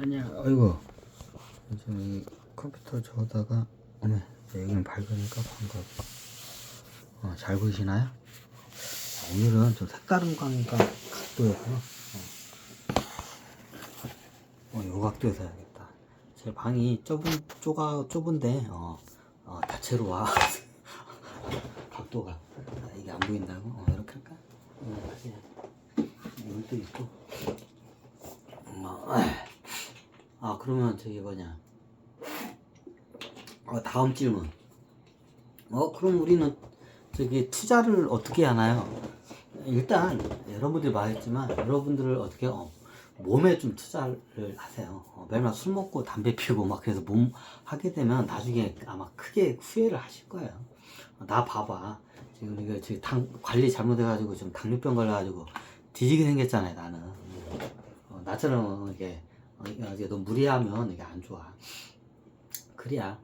아니야, 아이고. 지금 이 컴퓨터 저다가, 어머, 여기는 밝으니까 잘 보이시나요? 오늘은 좀 색다른 각도에서, 요 각도에서 해야겠다. 제 방이 좁은데, 다채로 와. 각도가. 이게 안 보인다고? 이렇게 할까? 물도 있고. 그러면 저기 다음 질문. 그럼 우리는 저기 투자를 어떻게 하나요? 일단 여러분들이 말했지만 여러분들을 어떻게 몸에 좀 투자를 하세요. 매일 술 먹고 담배 피우고 막 그래서 몸 하게 되면 나중에 아마 크게 후회를 하실 거예요. 나 봐봐. 지금 이거 지금 당 관리 잘못해가지고 좀 당뇨병 걸려가지고 뒤지게 생겼잖아요. 나는 나처럼 이게 너무 무리하면 이게 안 좋아. 그래야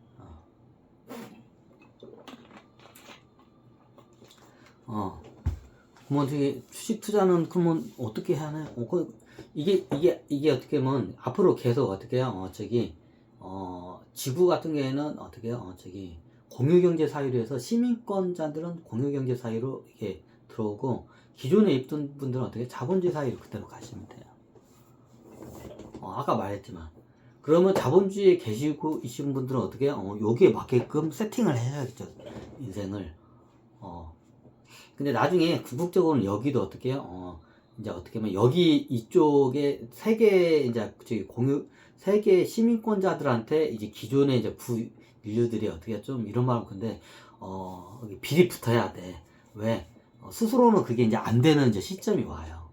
뭐 저기 주식 투자는 그러면 어떻게 해야 하나요? 이게 어떻게 하면 앞으로 계속 어떻게 해요? 지구 같은 경우에는 어떻게 해요? 공유경제 사회로 해서 시민권자들은 공유경제 사회로 이게 들어오고 기존에 있던 분들은 어떻게 자본주의 사회로 그대로 가시면 돼요. 아까 말했지만 그러면 자본주의에 계시고 있신 분들은 어떻게 해요? 여기에 맞게끔 세팅을 해야겠죠. 인생을. 근데 나중에 궁극적으로는 여기도 어떻게 해요? 이제 어떻게 보면 여기 이쪽에 세계 세계 시민권자들한테 이제 기존의 이제 인류들이 어떻게 좀 이런 말은 근데 비리 붙어야 돼. 왜? 스스로는 그게 이제 안 되는 이제 시점이 와요.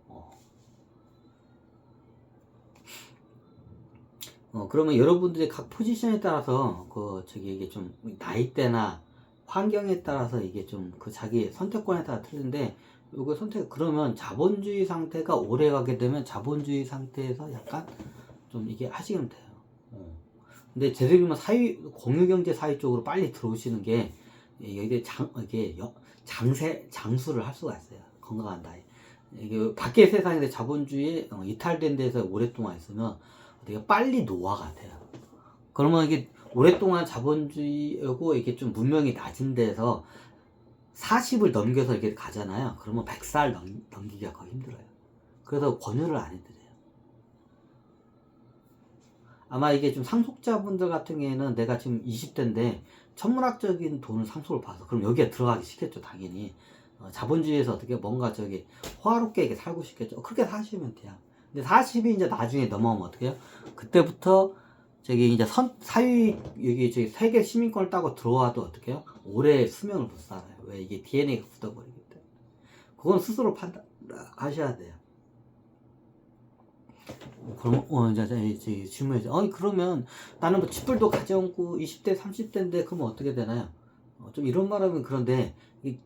그러면 여러분들의 각 포지션에 따라서 이게 좀 나이대나 환경에 따라서 이게 좀 자기 선택권에 따라 틀린데 요거 그러면 자본주의 상태가 오래 가게 되면 자본주의 상태에서 약간 좀 이게 하시면 돼요. 근데 제대로 공유경제 사회 쪽으로 빨리 들어오시는 게 이게 장수를 할 수가 있어요. 건강한 나이. 이게 밖의 세상에 자본주의에 이탈된 데서 오랫동안 있으면 되게 빨리 노화가 돼요. 그러면 이게 오랫동안 자본주의고 이게 좀 문명이 낮은 데서 40을 넘겨서 이렇게 가잖아요. 그러면 100살 넘기기가 거의 힘들어요. 그래서 권유를 안 해드려요. 아마 이게 좀 상속자분들 같은 경우에는 내가 지금 20대인데 천문학적인 돈을 상속을 봐서 그럼 여기에 들어가기 싫겠죠, 당연히. 자본주의에서 어떻게 뭔가 호화롭게 이렇게 살고 싶겠죠. 그렇게 사시면 돼요. 근데 40이 이제 나중에 넘어오면 어떻게 해요? 그때부터 이제 여기 세계 시민권을 따고 들어와도 어떻게 해요? 오래 수명을 못 살아요. 왜? 이게 DNA가 굳어버리기 때문에. 그건 스스로 판단하셔야 돼요. 그럼, 이제 질문이죠. 그러면 나는 뭐 쥐뿔도 가져오고 20대, 30대인데 그러면 어떻게 되나요? 좀 이런 말하면 그런데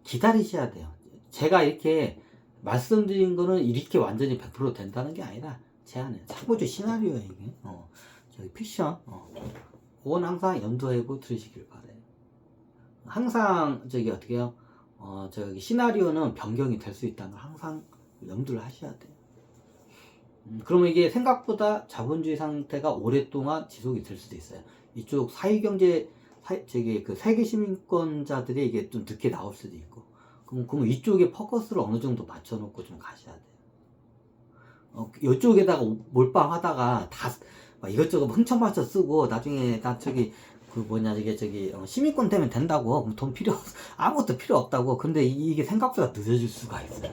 기다리셔야 돼요. 제가 이렇게 말씀드린 거는 이렇게 완전히 100% 된다는 게 아니라 제안해요. 참고적 시나리오예요, 이게. 픽션. 그건 항상 염두하고 들으시길 바래요. 항상 어떻게 해요? 시나리오는 변경이 될 수 있다는 걸 항상 염두를 하셔야 돼요. 그러면 이게 생각보다 자본주의 상태가 오랫동안 지속이 될 수도 있어요. 이쪽 사회경제, 세계 시민권자들이 이게 좀 늦게 나올 수도 있고. 그럼 이쪽에 포커스를 어느 정도 맞춰놓고 좀 가셔야 돼요. 이쪽에다가 몰빵하다가 이것저것 흥청맞춰 쓰고 나중에 시민권 되면 된다고. 그럼 돈 아무것도 필요 없다고. 근데 이게 생각보다 늦어질 수가 있어요.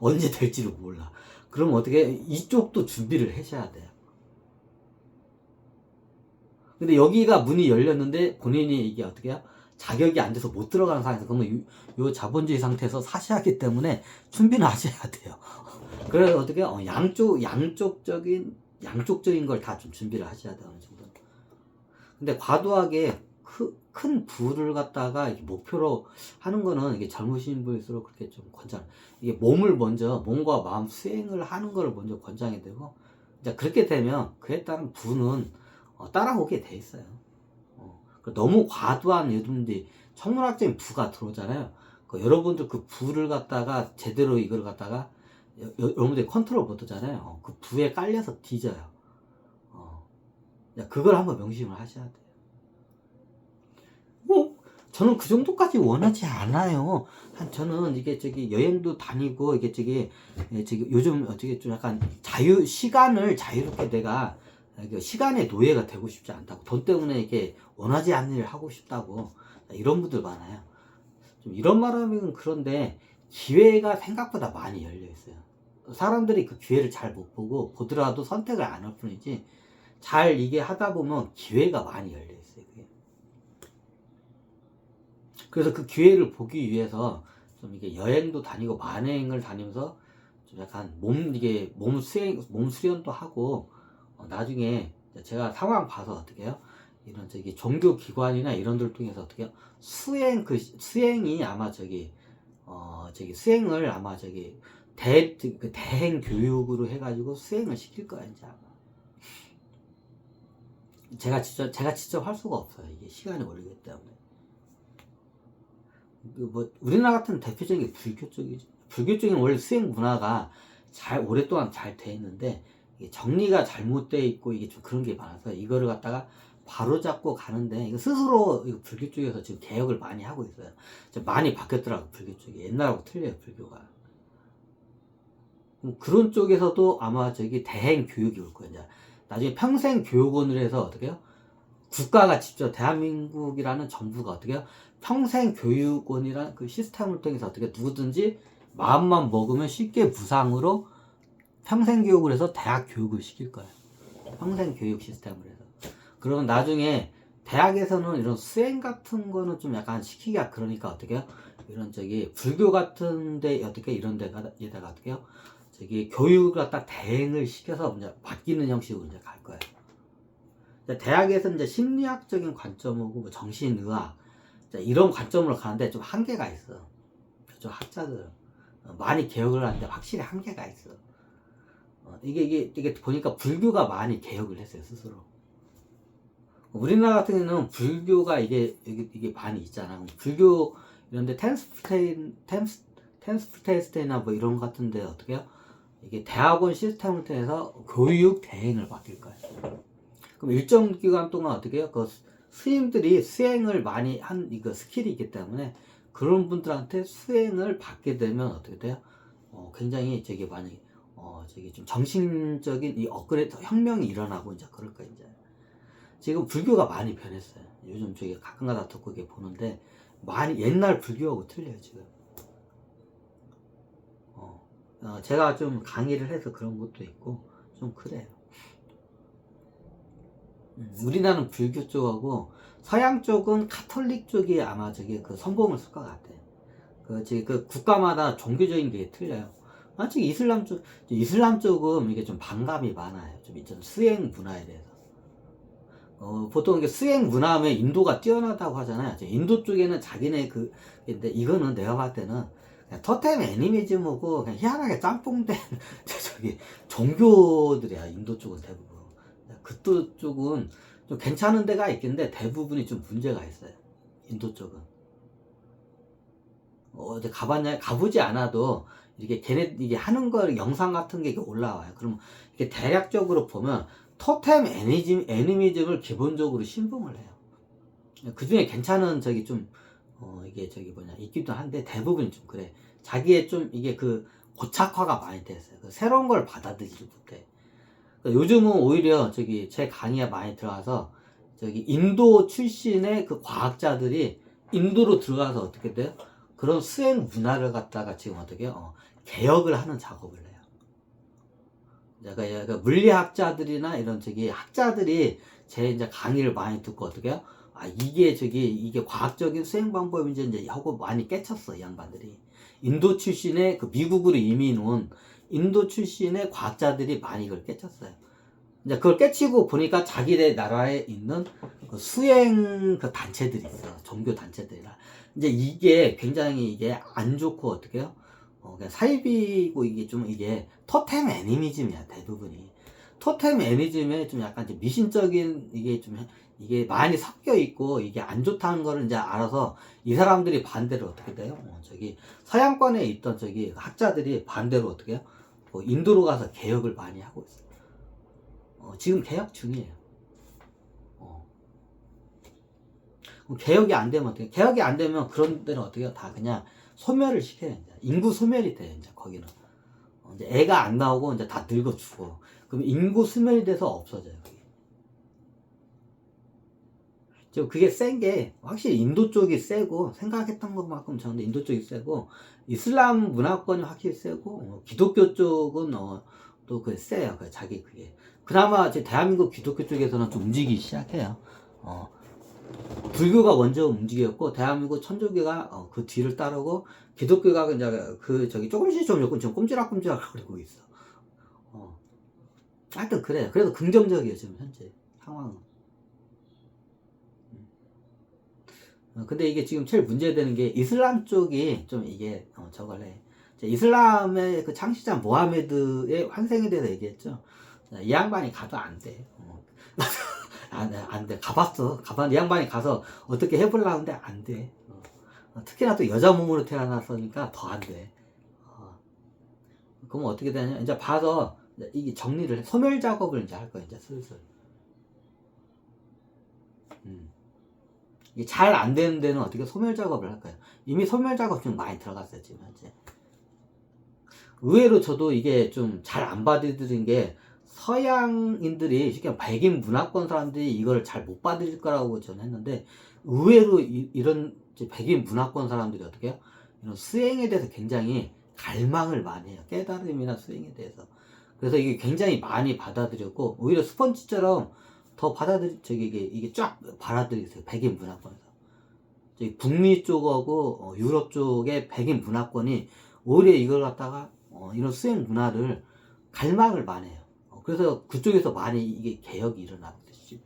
언제 될지를 몰라. 그럼 어떻게 이쪽도 준비를 하셔야 돼요. 근데 여기가 문이 열렸는데 본인이 이게 어떻게 해요? 자격이 안 돼서 못 들어가는 상황에서 그러면 요 자본주의 상태에서 사셔야 하기 때문에 준비는 하셔야 돼요. 그래서 어떻게 양쪽적인 걸 다 좀 준비를 하셔야 돼요. 어느 정도. 근데 과도하게 큰 부를 갖다가 목표로 하는 거는 이게 젊으신 분일수록 그렇게 좀 이게 몸과 마음 수행을 하는 거를 먼저 권장해야 되고, 이제 그렇게 되면 그에 따른 부는 따라오게 돼 있어요. 너무 과도한 여러분들이 천문학적인 부가 들어오잖아요. 여러분들 그 부를 갖다가 제대로 이걸 갖다가 여러분들이 컨트롤 못 하잖아요. 그 부에 깔려서 뒤져요. 그걸 한번 명심을 하셔야 돼요. 뭐 저는 그 정도까지 원하지 않아요. 저는 이게 여행도 다니고 이게 요즘 좀 약간 시간을 자유롭게 내가 시간의 노예가 되고 싶지 않다고, 돈 때문에 이게 원하지 않는 일을 하고 싶다고, 이런 분들 많아요. 좀 이런 말하면 그런데 기회가 생각보다 많이 열려 있어요. 사람들이 그 기회를 잘 못 보더라도 선택을 안 할 뿐이지, 잘 이게 하다 보면 기회가 많이 열려 있어요. 그게. 그래서 그 기회를 보기 위해서 좀 이게 여행도 다니고 만행을 다니면서 좀 약간 몸 수련도 하고, 나중에 제가 상황 봐서 어떻게 해요? 이런 종교 기관이나 이런 들 통해서 어떻게 해요? 수행이 아마 수행을 아마 대행 교육으로 해가지고 수행을 시킬 거야, 이제 아마. 제가 직접 할 수가 없어요. 이게 시간이 걸리기 때문에. 우리나라 같은 대표적인 게 불교 쪽이죠. 불교 쪽은 원래 수행 문화가 오랫동안 잘 돼 있는데, 이게 정리가 잘못되어 있고, 이게 좀 그런 게 많아서, 이거를 갖다가 바로잡고 가는데, 이거 스스로 불교 쪽에서 지금 개혁을 많이 하고 있어요. 많이 바뀌었더라고, 불교 쪽이. 옛날하고 틀려요, 불교가. 그런 쪽에서도 아마 대행 교육이 올 거예요. 이제 나중에 평생 교육원으로 해서 어떻게 해요? 국가가 직접, 대한민국이라는 정부가 어떻게 해요? 평생 교육원이라는 그 시스템을 통해서 어떻게 누구든지 마음만 먹으면 쉽게 무상으로 평생 교육을 해서 대학 교육을 시킬 거예요. 평생 교육 시스템을 해서. 그러면 나중에 대학에서는 이런 수행 같은 거는 좀 약간 시키기가 그러니까 어떻게 해요? 이런 불교 같은데 어떻게 이런 데다가 어떻게 해요? 교육을 갖다 대행을 시켜서 이제 바뀌는 형식으로 이제 갈 거예요. 대학에서 이제 심리학적인 관점하고 정신의학 이런 관점으로 가는데 좀 한계가 있어. 좀 학자들 많이 개혁을 하는데 확실히 한계가 있어. 이게 보니까 불교가 많이 개혁을 했어요, 스스로. 우리나라 같은 경우는 불교가 이게 많이 있잖아. 불교 이런데 텐스프테이스테이나 뭐 이런 것 같은데 어떻게 해요? 이게 대학원 시스템을 통해서 교육 대행을 맡길 거예요. 그럼 일정 기간 동안 어떻게 해요? 그 스님들이 수행을 많이 한 이거 스킬이 있기 때문에 그런 분들한테 수행을 받게 되면 어떻게 돼요? 굉장히 만약에 좀 정신적인 이 업그레이드 혁명이 일어나고 이제 그럴 거예요. 이제 지금 불교가 많이 변했어요. 요즘 가끔가다 듣고 보는데 많이 옛날 불교하고 틀려요 지금. 제가 좀 강의를 해서 그런 것도 있고 좀 그래요. 우리나라는 불교 쪽하고 서양 쪽은 카톨릭 쪽이 아마 그 선봉을 쓸 것 같아. 그 국가마다 종교적인 게 틀려요. 아직 이슬람 쪽은 이게 좀 반감이 많아요. 좀 수행 문화에 대해서. 보통 이게 수행 문화하면 인도가 뛰어나다고 하잖아요. 인도 쪽에는 자기네 근데 이거는 내가 봤을 때는 그냥 토템 애니미즘하고 그냥 희한하게 짬뽕된 종교들이야. 인도 쪽은 대부분. 그쪽 쪽은 좀 괜찮은 데가 있겠는데 대부분이 좀 문제가 있어요. 인도 쪽은. 어디 가보지 않아도 이게 하는 거 영상 같은 게 올라와요. 그럼 이게 대략적으로 보면 토템 애니미즘을 기본적으로 신봉을 해요. 그 중에 괜찮은 이게 있기도 한데 대부분이 좀 그래. 자기의 좀 이게 고착화가 많이 됐어요. 새로운 걸 받아들이지 못해. 요즘은 오히려 제 강의에 많이 들어가서 인도 출신의 그 과학자들이 인도로 들어가서 어떻게 돼요? 그런 수행 문화를 갖다가 지금 어떻게 해요? 개혁을 하는 작업을 해요. 그러니까 물리학자들이나 이런 학자들이 제 이제 강의를 많이 듣고 어떻게 해요? 이게 과학적인 수행 방법인지 이제 하고 많이 깨쳤어, 이 양반들이. 인도 출신의 미국으로 이민 온 인도 출신의 과학자들이 많이 이걸 깨쳤어요. 이제 그걸 깨치고 보니까 자기네 나라에 있는 수행 단체들이 있어. 종교 단체들이라. 이제 이게 굉장히 안 좋고 어떻게 해요? 그냥 사이비고 이게 토템 애니미즘이야, 대부분이. 토템 애니즘에 좀 약간 미신적인 이게 많이 섞여 있고 이게 안 좋다는 거를 이제 알아서 이 사람들이 반대로 어떻게 돼요? 서양권에 있던 학자들이 반대로 어떻게 해요? 인도로 가서 개혁을 많이 하고 있어요. 지금 개혁 중이에요. 그럼 개혁이 안 되면 어떻게? 개혁이 안 되면 그런 데는 어떻게 해요? 다 그냥 소멸을 시켜요. 이제. 인구 소멸이 돼요. 이제 거기는. 이제 애가 안 나오고 이제 다 늙어 죽어. 그럼 인구 소멸이 돼서 없어져요. 그게. 저 그게 센 게 확실히 인도 쪽이 세고 생각했던 것만큼 저는 인도 쪽이 세고 이슬람 문화권이 확실히 세고 기독교 쪽은 또 그게 세요. 그 자기 그게 그나마 이제 대한민국 기독교 쪽에서는 좀 움직이기 시작해요. 불교가 먼저 움직였고 대한민국 천주교가 그 뒤를 따르고 기독교가 이제 그 저기 조금씩 좀 지금 꼼지락꼼지락 거리고 있어. 하여튼 그래요. 그래도 긍정적이에요 지금 현재 상황은. 근데 이게 지금 제일 문제되는 게 이슬람 쪽이 좀 이게 저걸 해. 이슬람의 그 창시자 모하메드의 환생에 대해서 얘기했죠. 이 양반이 가도 안 돼. 안 돼. 가봤는데 이 양반이 가서 어떻게 해보려고 하는데 안 돼. 특히나 또 여자 몸으로 태어났으니까 더 안 돼. 그러면 어떻게 되냐? 이제 봐서 이게 정리를 해. 소멸 작업을 이제 할 거야. 이제 슬슬. 이게 잘 안 되는 데는 어떻게 소멸 작업을 할까요? 이미 소멸 작업 좀 많이 들어갔어요, 지금 현재. 의외로 저도 이게 좀 잘 안 받아들인 게 서양인들이 쉽게 백인 문화권 사람들이 이걸 잘 못 받아들일 거라고 저는 했는데 의외로 이런 백인 문화권 사람들이 어떻게 해요? 이런 수행에 대해서 굉장히 갈망을 많이 해요. 깨달음이나 수행에 대해서. 그래서 이게 굉장히 많이 받아들였고 오히려 스펀지처럼 더 이게 쫙 받아들이세요. 백인 문화권에서. 북미 쪽하고 유럽 쪽의 백인 문화권이 오히려 이걸 갖다가 이런 수행 문화를 갈망을 많이 해요. 그래서 그쪽에서 많이 이게 개혁이 일어나고 있어요.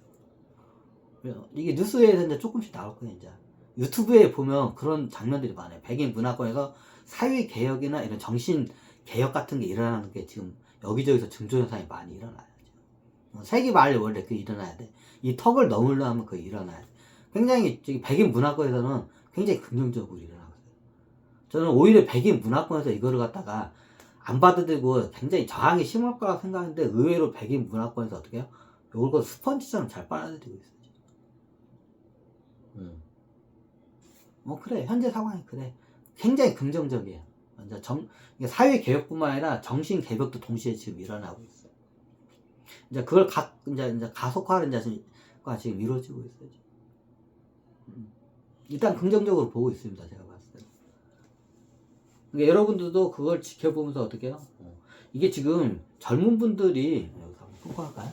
이게 뉴스에서 이제 조금씩 나올 거예요. 이제 유튜브에 보면 그런 장면들이 많아요. 백인 문화권에서 사회 개혁이나 이런 정신 개혁 같은 게 일어나는 게 지금 여기저기서 증조 현상이 많이 일어나요. 세기 말 원래 그 일어나야 돼. 이 턱을 넘으려면 그게 일어나야 돼. 굉장히 백인 문화권에서는 굉장히 긍정적으로 일어나고 있어요. 저는 오히려 백인 문화권에서 이거를 갖다가 안 받아들이고 굉장히 저항이 심할 거라고 생각하는데 의외로 백인 문화권에서 어떻게 해요? 이걸 스펀지처럼 잘 빨아들이고 있어요. 그래. 현재 상황이 그래. 굉장히 긍정적이에요. 이제 사회 개혁뿐만 아니라 정신 개혁도 동시에 지금 일어나고 있어요. 이제 그걸 이제 가속화를 지금 이루어지고 있어요. 일단 긍정적으로 보고 있습니다. 제가 봤을 때. 그러니까 여러분들도 그걸 지켜보면서 어떻게 해요? 이게 지금 젊은 분들이 여기서 한번 끄고 할까요?